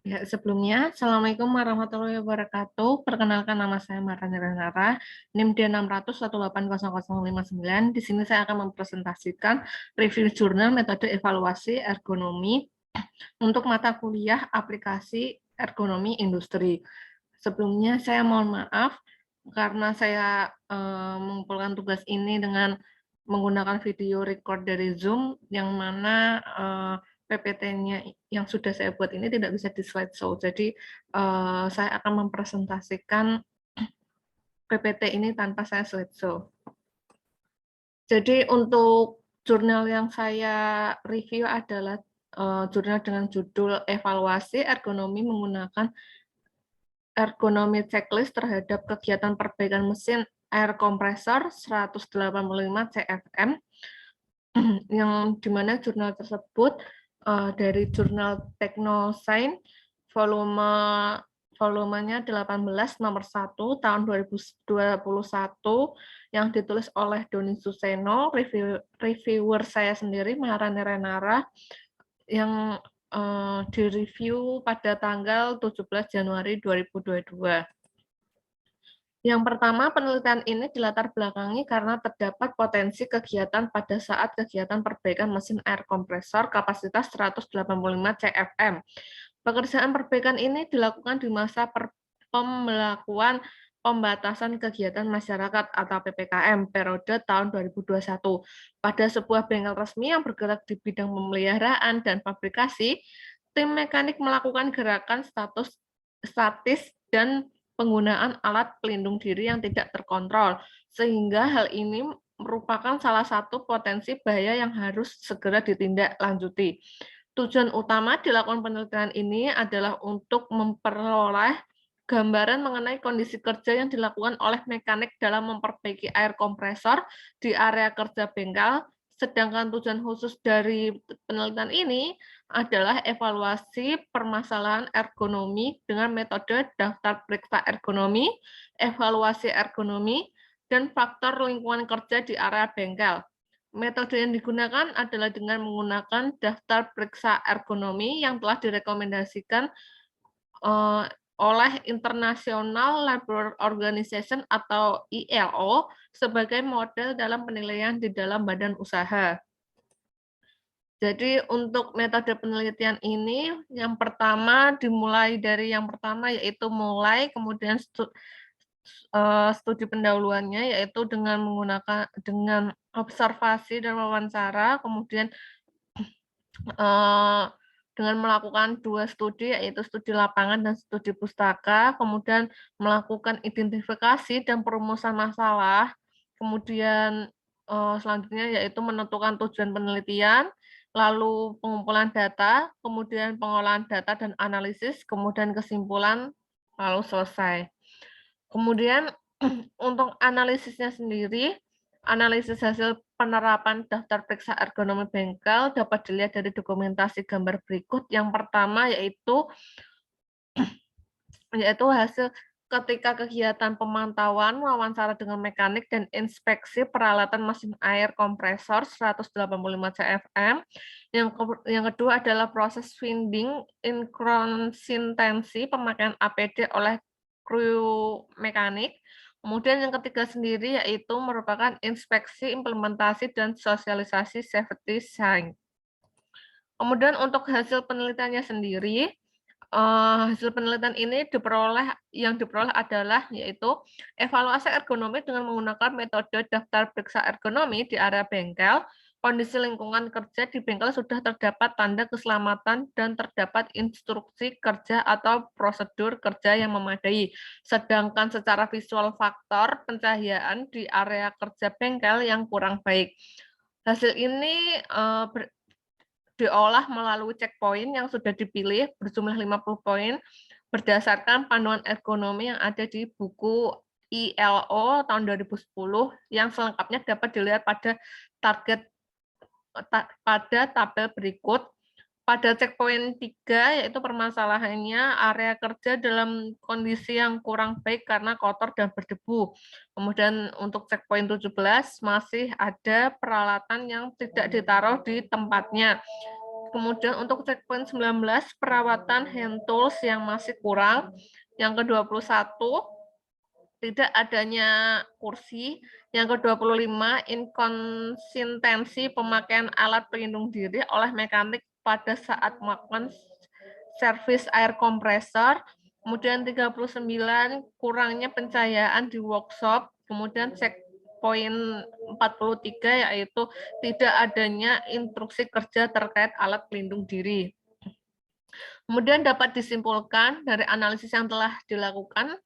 Ya, sebelumnya, Assalamualaikum warahmatullahi wabarakatuh. Perkenalkan nama saya Marani Renara, NIM D601818059. Di sini saya akan mempresentasikan review jurnal metode evaluasi ergonomi untuk mata kuliah aplikasi ergonomi industri. Sebelumnya, saya mohon maaf karena saya mengumpulkan tugas ini dengan menggunakan video record dari Zoom, yang mana PPT-nya yang sudah saya buat ini tidak bisa di slideshow. Jadi saya akan mempresentasikan PPT ini tanpa saya slideshow. Jadi untuk jurnal yang saya review adalah jurnal dengan judul Evaluasi Ergonomi Menggunakan Ergonomi Checklist terhadap Kegiatan Perbaikan Mesin Air Kompresor 185 CFM, yang dimana jurnal tersebut dari jurnal Technoscience volumenya 18 nomor 1 tahun 2021 yang ditulis oleh Doni Suseno, reviewer saya sendiri Maharani Renara, yang direview pada tanggal 17 Januari 2022. Yang pertama, penelitian ini dilatar belakangi karena terdapat potensi kegiatan pada saat kegiatan perbaikan mesin air kompresor kapasitas 185 CFM. Pekerjaan perbaikan ini dilakukan di masa pembelakuan pembatasan kegiatan masyarakat atau PPKM periode tahun 2021. Pada sebuah bengkel resmi yang bergerak di bidang pemeliharaan dan fabrikasi, tim mekanik melakukan gerakan statis dan penggunaan alat pelindung diri yang tidak terkontrol, sehingga hal ini merupakan salah satu potensi bahaya yang harus segera ditindaklanjuti. Tujuan utama dilakukan penelitian ini adalah untuk memperoleh gambaran mengenai kondisi kerja yang dilakukan oleh mekanik dalam memperbaiki air kompresor di area kerja bengkel, sedangkan tujuan khusus dari penelitian ini adalah evaluasi permasalahan ergonomi dengan metode daftar periksa ergonomi, evaluasi ergonomi, dan faktor lingkungan kerja di area bengkel. Metode yang digunakan adalah dengan menggunakan daftar periksa ergonomi yang telah direkomendasikan oleh International Labour Organization atau ILO sebagai model dalam penilaian di dalam badan usaha. Jadi untuk metode penelitian ini, yang pertama dimulai dari yang pertama yaitu kemudian studi pendahuluannya yaitu dengan observasi dan wawancara, kemudian dengan melakukan 2 studi, yaitu studi lapangan dan studi pustaka, kemudian melakukan identifikasi dan perumusan masalah, kemudian selanjutnya yaitu menentukan tujuan penelitian, lalu pengumpulan data, kemudian pengolahan data dan analisis, kemudian kesimpulan, lalu selesai. Kemudian untuk analisisnya sendiri, analisis hasil penerapan daftar periksa ergonomi bengkel dapat dilihat dari dokumentasi gambar berikut. Yang pertama yaitu hasil ketika kegiatan pemantauan, wawancara dengan mekanik, dan inspeksi peralatan mesin air kompresor 185 CFM. Yang kedua adalah proses finding inkonsistensi pemakaian APD oleh kru mekanik. Kemudian yang ketiga sendiri yaitu merupakan inspeksi, implementasi, dan sosialisasi safety sign. Kemudian untuk hasil penelitiannya sendiri, hasil penelitian ini diperoleh adalah yaitu evaluasi ergonomi dengan menggunakan metode daftar periksa ergonomi di area bengkel. Kondisi lingkungan kerja di bengkel sudah terdapat tanda keselamatan dan terdapat instruksi kerja atau prosedur kerja yang memadai. Sedangkan secara visual faktor pencahayaan di area kerja bengkel yang kurang baik. Hasil ini diolah melalui checkpoint yang sudah dipilih berjumlah 50 poin berdasarkan panduan ergonomi yang ada di buku ILO tahun 2010 yang selengkapnya dapat dilihat pada tabel berikut. Pada checkpoint 3 yaitu permasalahannya area kerja dalam kondisi yang kurang baik karena kotor dan berdebu. Kemudian untuk checkpoint 17 masih ada peralatan yang tidak ditaruh di tempatnya. Kemudian untuk checkpoint 19, perawatan hand tools yang masih kurang. Yang ke-21, tidak adanya kursi. Yang ke-25, inkonsistensi pemakaian alat pelindung diri oleh mekanik pada saat melakukan servis air kompresor. Kemudian 39, kurangnya pencahayaan di workshop. Kemudian checkpoint 43, yaitu tidak adanya instruksi kerja terkait alat pelindung diri. Kemudian dapat disimpulkan dari analisis yang telah dilakukan,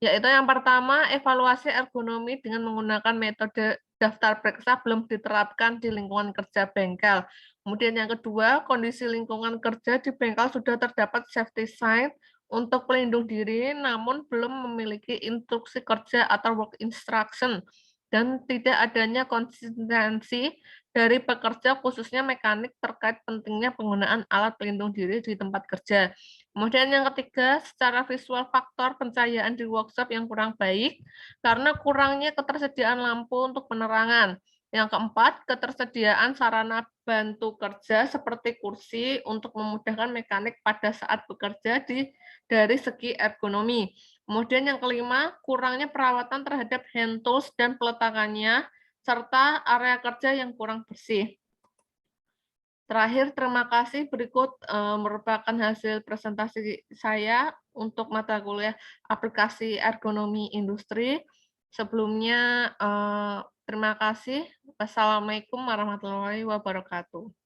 yaitu yang pertama, evaluasi ergonomi dengan menggunakan metode daftar periksa belum diterapkan di lingkungan kerja bengkel. Kemudian yang kedua, kondisi lingkungan kerja di bengkel sudah terdapat safety sign untuk pelindung diri, namun belum memiliki instruksi kerja atau work instruction, dan tidak adanya konsistensi dari pekerja, khususnya mekanik, terkait pentingnya penggunaan alat pelindung diri di tempat kerja. Kemudian yang ketiga, secara visual faktor pencahayaan di workshop yang kurang baik karena kurangnya ketersediaan lampu untuk penerangan. Yang keempat, ketersediaan sarana bantu kerja seperti kursi untuk memudahkan mekanik pada saat bekerja dari segi ergonomi. Kemudian yang kelima, kurangnya perawatan terhadap hand tools dan peletakannya, serta area kerja yang kurang bersih. Terakhir, terima kasih. Berikut merupakan hasil presentasi saya untuk mata kuliah aplikasi ergonomi industri. Sebelumnya, terima kasih. Wassalamualaikum warahmatullahi wabarakatuh.